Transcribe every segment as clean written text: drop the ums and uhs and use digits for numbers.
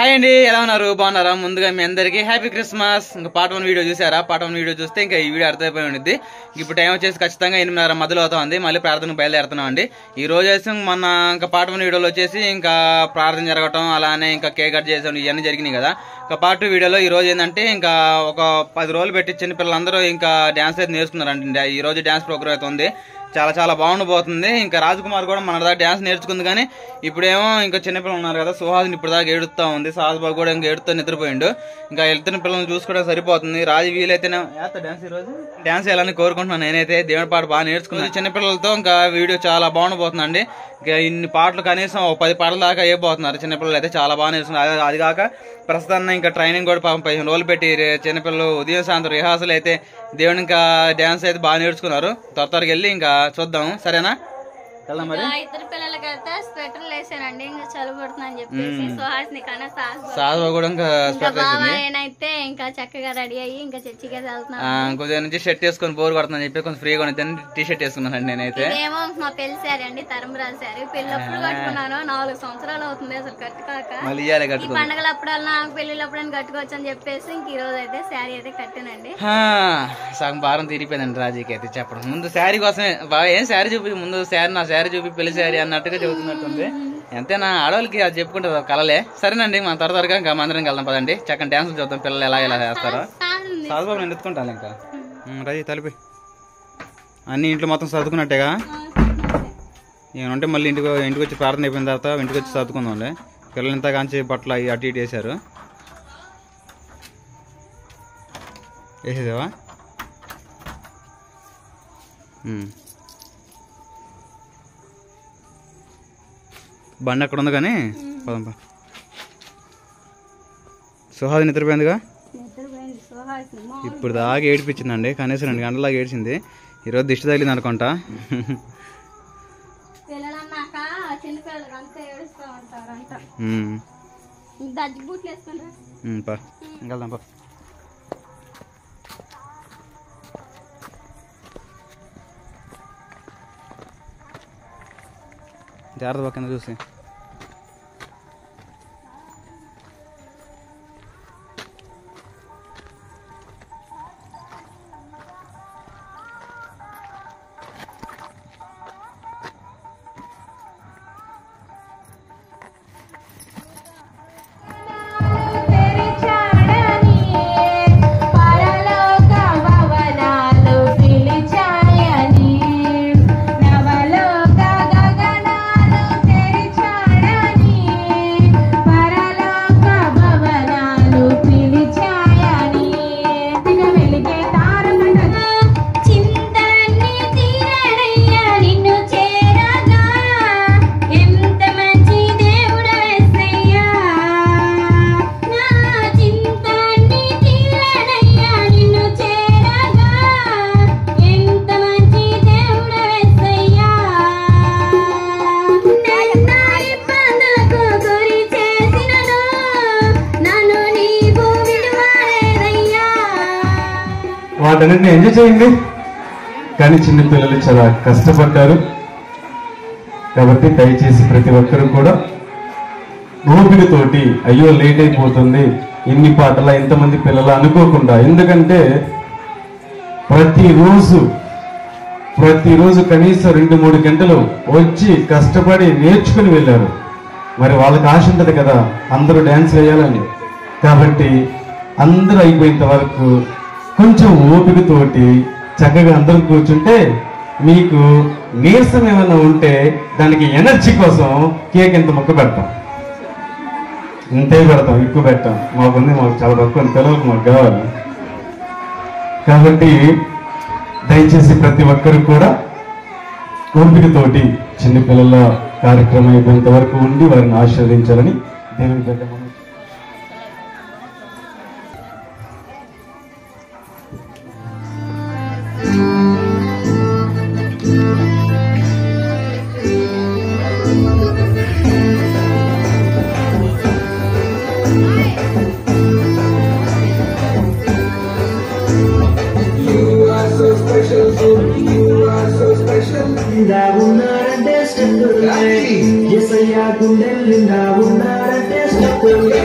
Hi అండి, ఎలా ఉన్నారు? బాగున్నారా? ముందుగా మీ అందరికి హ్యాపీ క్రిస్మస్. ఇంకా పార్ట్ 1 వీడియో చూసారా? పార్ట్ 1 వీడియో చూస్తే ఇంకా ఈ వీడియో అర్థమైపోయి ఉంటుంది. ఇప్పుడు టైం వచ్చేసి ఖచ్చితంగా 8:30 మధ్యలో అవుతుంది. మళ్ళీ ప్రార్థనకు బయలుదేరుతున్నాం అండి. ఈ రోజు వచ్చి మన ఇంకా పార్ట్ 1 వీడియోలో వచ్చేసి ఇంకా ప్రార్థన జరగటం, అలానే ఇంకా కేక్ కట్ చేసాం, ఇవన్నీ జరిగినాయి కదా. ఇంకా పార్ట్ 2 వీడియోలో ఈ రోజు ఏంటంటే ఇంకా ఒక 10 రోజులు పెట్టి చిన్న పిల్లలందరూ ఇంకా డాన్స్ అయితే నేర్చుకున్నారండి. ఈ రోజు డాన్స్ ప్రోగ్రామ్ అయితే ఉంది, చాలా చాలా బాగుండబోతుంది. ఇంకా రాజ్కుమార్ కూడా మన దాకా డాన్స్ నేర్చుకుంది, కానీ ఇప్పుడేమో ఇంకా చిన్నపిల్లలు ఉన్నారు కదా, సుహాసిని ఇప్పుడు దాకా ఏడుస్తూ ఉంది. సాహస్బాబు కూడా ఇంకా ఏడుస్తూ నిద్రపోయిండు. ఇంకా వెళ్తున్న పిల్లల్ని చూసుకోవడం సరిపోతుంది. రాజు వీలైతేనే డాన్స్ ఈ రోజు డాన్స్ వేయాలని కోరుకుంటున్నాను. నేనైతే దేవుడి పాట బాగా నేర్చుకున్నాను చిన్నపిల్లలతో. ఇంకా వీడియో చాలా బాగుండబోతుందండి. ఇంకా ఇన్ని పాటలు కనీసం 10 పాటల దాకా అయిపోతున్నారు చిన్నపిల్లలు అయితే, చాలా బాగా నేర్చుకున్నారు. అది కాక ప్రస్తుతాన్ని ఇంకా ట్రైనింగ్ కూడా 15 రోజులు పెట్టి చిన్నపిల్లలు ఉదయం సాయంత్రం రిహార్సల్ అయితే దేవుని ఇంకా డ్యాన్స్ అయితే బాగా నేర్చుకున్నారు. త్వరగా వెళ్ళి ఇంకా చూద్దాం, సరేనా? వెళ్దాం మరి. ఇద్దరు పిల్లలకైతే స్వెటర్లు వేసానండి, ఇంకా చలి పడుతుందని చెప్పేసి సుహాసిని కన్నా సాధు కూడా ఇంకా అయితే ఇంకా చక్కగా రెడీ అయ్యి ఇంకా చర్చికి వెళ్తున్నాను. కొద్దిగా నుంచి షర్ట్ వేసుకొని బోర్ కొడుతుందని చెప్పి కొంచెం ఫ్రీగా ఉంటుందని టీ షర్ట్ వేసుకున్నాను నేనైతే. ఏమో మా పెళ్లి సారీ అండి, తరంబరాల సారీ. పెళ్ళప్పుడు కట్టుకున్నాను, 4 సంవత్సరాలు అవుతుంది అసలు కట్టుకోక. మళ్ళీ పండగలప్పుడల్లా పెళ్లిళ్ళప్పుడని కట్టుకోవచ్చు అని చెప్పేసి ఇంక ఈ రోజు అయితే శారీ అయితే కట్టానండి. సగం భారం తీరిపోయిందండి రాజీకి అయితే చెప్పడం. ముందు శారీ కోసమే బాగా ఏం శారీ చూపి, ముందు శారీ నా శారీ చూపి పెళ్లి శారీ అన్నట్టుగా చెబుతున్నట్టుంది. ఎంతైనా ఆడవాళ్ళకి అది చెప్పుకుంటే కలలే. సరేనండి, మనం త్వరగా ఇంకా మందిరం వెళ్దాం పదండి. చక్కని డాన్స్ చూద్దాం పిల్లలు ఎలా చేస్తారో. సాధుబాబు నేను ఎత్తుకుంటాను ఇంకా. రాజీ తలిపి అన్ని ఇంట్లో మొత్తం సర్దుకున్నట్టేగా. ఏమంటే మళ్ళీ ఇంటికి వచ్చి ప్రార్థన అయిపోయిన తర్వాత ఇంటికి వచ్చి సర్దుకుందాంలే. పిల్లలు ఇంత కాంచి బట్టలు అవి అటు ఇటు వేసారు. వేసేదేవా? బండి అక్కడ ఉంది కానీ పదంపా. సుహాది నిద్రపోయిందిగా, ఇప్పుడు దాకా ఏడిపించిందండి. కనీసం 2 గంటల దాకా ఏడ్చింది. ఈరోజు దిష్టి తగిలింది అనుకుంటా. వెళ్దాం పా. జాగ్రత్త పక్కన చూసి. వాటన్నిటిని ఎంజాయ్ చేయండి. కానీ చిన్నపిల్లలు చాలా కష్టపడ్డారు కాబట్టి దయచేసి ప్రతి ఒక్కరు కూడా ఓపికతోటి, అయ్యో లేట్ అయిపోతుంది ఇన్ని పాటల ఇంతమంది పిల్లలు అనుకోకుండా, ఎందుకంటే ప్రతిరోజు కనీసం 2-3 గంటలు వచ్చి కష్టపడి నేర్చుకుని వెళ్ళారు. మరి వాళ్ళకి ఆశ ఉంటుంది కదా అందరూ డ్యాన్స్ వేయాలని. కాబట్టి అందరూ అయిపోయేంత వరకు కొంచెం ఓపికతోటి చక్కగా అందరూ కూర్చుంటే మీకు నీరసం ఏమైనా ఉంటే దానికి ఎనర్జీ కోసం కేక్ ఇంత ముక్క పెడతాం, ఇంతే పెడతాం, ఎక్కువ పెట్టాం. మాకు చాలా తక్కువ పిల్లలకు మాకు కావాలి. కాబట్టి దయచేసి ప్రతి ఒక్కరు కూడా ఓపికతోటి చిన్నపిల్లల కార్యక్రమం అయిపోయేంత వరకు ఉండి వారిని ఆశీర్వదించాలని దేవుని పెద్ద ఉన్నారంటే స్టెప్పులే, యేసయ్య గుండెలు నిండా ఉన్నారంటే స్టెప్పులే.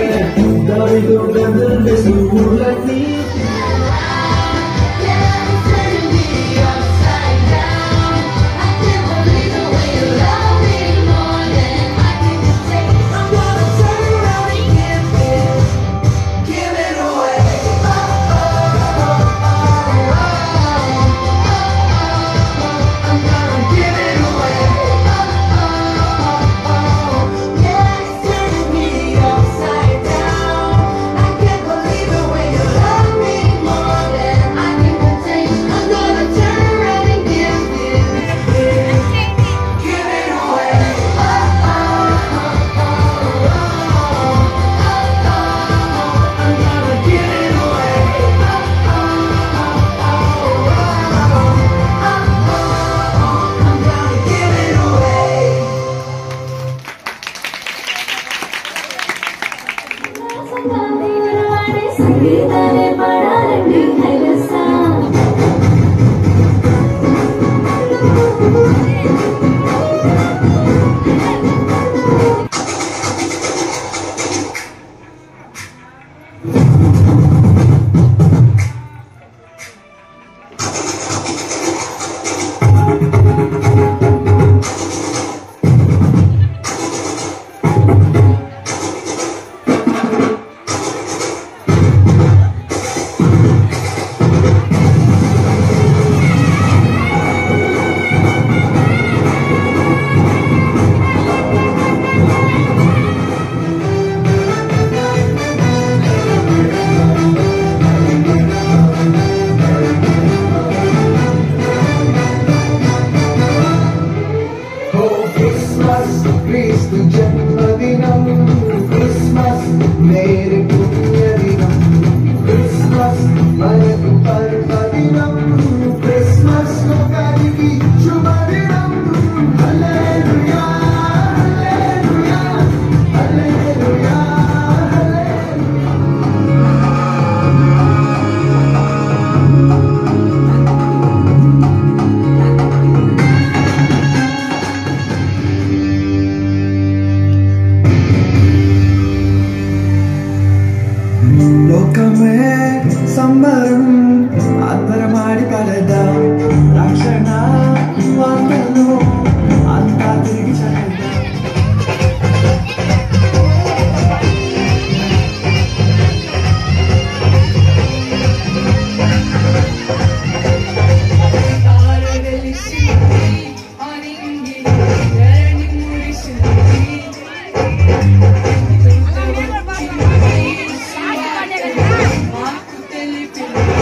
Marco Felipe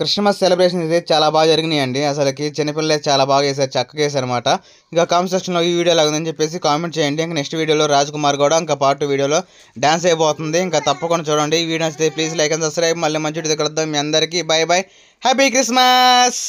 క్రిస్మస్ సెలబ్రేషన్ అయితే చాలా బాగా జరిగినాయండి. అసలుకి చిన్నపిల్లలే చాలా బాగా చేశారు, చక్కగా చేశారు అనమాట. ఇంకా కామెంట్ సెక్షన్లో ఈ వీడియో లాగుందని చెప్పేసి కామెంట్ చేయండి. ఇంకా నెక్స్ట్ వీడియోలో రాజ్ కుమార్ కూడా ఇంకా పార్ట్ 2 వీడియోలో డాన్స్ అయిపోతుంది. ఇంకా తప్పకుండా చూడండి. ఈ వీడియో నచ్చితే ప్లీజ్ లైక్ అండ్ సబ్స్క్రైబ్. మళ్ళీ మంచి వీడియో కలుద్దాం. మీ అందరికీ బై బై, హ్యాపీ క్రిస్మస్.